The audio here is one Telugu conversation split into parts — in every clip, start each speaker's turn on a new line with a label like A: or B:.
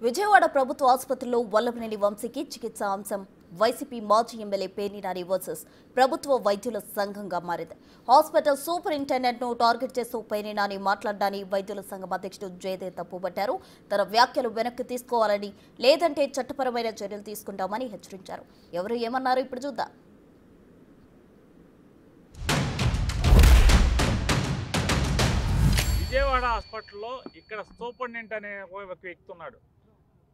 A: విజయవాడ ప్రభుత్వ ఆసుపత్రిలో వల్లభనేని వంశీకి చికిత్స అంశం వైసీపీ మాజీ ఎమ్మెల్యే పేర్ని నాని వర్సెస్ ప్రభుత్వ వైద్యుల సంఘంగా మారింది. హాస్పిటల్ సూపరింటెండెంట్ ను టార్గెట్ చేస్తూ పేర్ని నాని మాట్లాడడాన్ని వైద్యుల సంఘం అధ్యక్షుడు జయదేవ్ తప్పుపట్టారు. తన వ్యాఖ్యలు వెనక్కి తీసుకోవాలని, లేదంటే చట్టపరమైన చర్యలు తీసుకుంటామని హెచ్చరించారు. ఎవరు ఏమన్నారో ఇప్పుడు చూద్దాం.
B: విజయవాడ హాస్పిటల్లో ఇక్కడ సూపరింటెండెంట్ అనే ఒక వ్యక్తి ఉన్నాడు.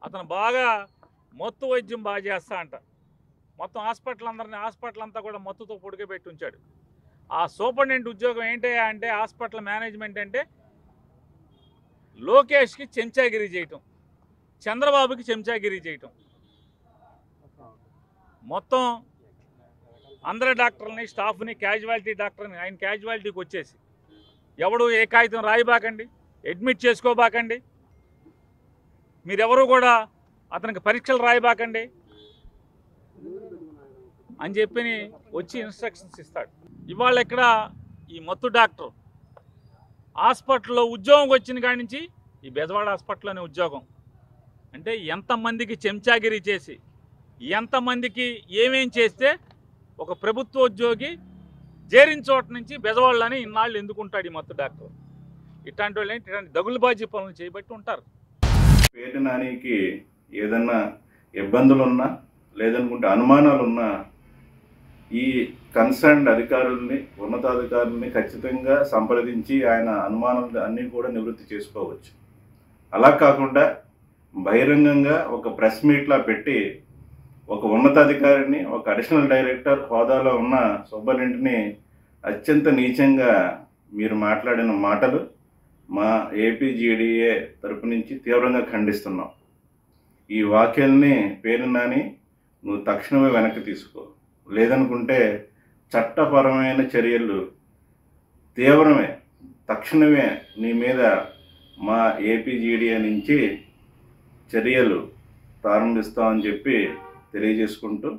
B: అతను బాగా మత్తు వైద్యం బాగా చేస్తా అంట. మొత్తం హాస్పిటల్ అంతా కూడా మత్తుతో పొడిగబెట్టి ఉంచాడు. ఆ సూపరింటెండెంట్ ఉద్యోగం ఏంటి అంటే హాస్పిటల్ మేనేజ్మెంట్ అంటే లోకేష్కి చెంచాగిరి చేయటం, చంద్రబాబుకి చెంచాగిరి చేయటం. మొత్తం అందరి డాక్టర్ని, స్టాఫ్ని, క్యాజువాలిటీ డాక్టర్ని ఆయన క్యాజువాలిటీకి వచ్చేసి ఎవడు ఏ కాగితం రాయిబాకండి, అడ్మిట్ చేసుకోబాకండి, మీరెవరు కూడా అతనికి పరీక్షలు రాయిబాకండి అని చెప్పి వచ్చి ఇన్స్ట్రక్షన్స్ ఇస్తాడు. ఇవాళ ఇక్కడ ఈ మత్తు డాక్టర్ హాస్పిటల్లో ఉద్యోగం వచ్చిన కాడి నుంచి ఈ బెజవాడ హాస్పిటల్లోనే ఉద్యోగం అంటే ఎంతమందికి చెంచాగిరి చేసి, ఎంతమందికి ఏమేం చేస్తే ఒక ప్రభుత్వ ఉద్యోగి చేరిన చోట నుంచి బెజవాళ్ళని ఇన్నాళ్ళు ఎందుకుంటాడు ఈ మత్తు డాక్టర్? ఇట్లాంటి వాళ్ళు ఇట్లాంటి దగులుబాజీ పనులు చేయబట్టి ఉంటారు.
C: పేర్ని నానికి ఏదన్నా ఇబ్బందులున్నా, లేదనుకుంటే అనుమానాలున్నా ఈ కన్సర్న్డ్ అధికారుల్ని, ఉన్నతాధికారుల్ని ఖచ్చితంగా సంప్రదించి ఆయన అనుమానాలు అన్నీ కూడా నివృత్తి చేసుకోవచ్చు. అలా కాకుండా బహిరంగంగా ఒక ప్రెస్ మీట్లా పెట్టి ఒక ఉన్నతాధికారిని, ఒక అడిషనల్ డైరెక్టర్ హోదాలో ఉన్న సూపరింటెండెంట్ని అత్యంత నీచంగా మీరు మాట్లాడిన మాటలు మా ఏపీజీడీఏ తరపు నుంచి తీవ్రంగా ఖండిస్తున్నాం. ఈ వ్యాఖ్యల్ని పేర్ని నాని నువ్వు తక్షణమే వెనక్కి తీసుకో, లేదనుకుంటే చట్టపరమైన చర్యలు తీవ్రమే, తక్షణమే నీ మీద మా ఏపీజీడీఏ నుంచి చర్యలు ప్రారంభిస్తామని చెప్పి తెలియజేసుకుంటూ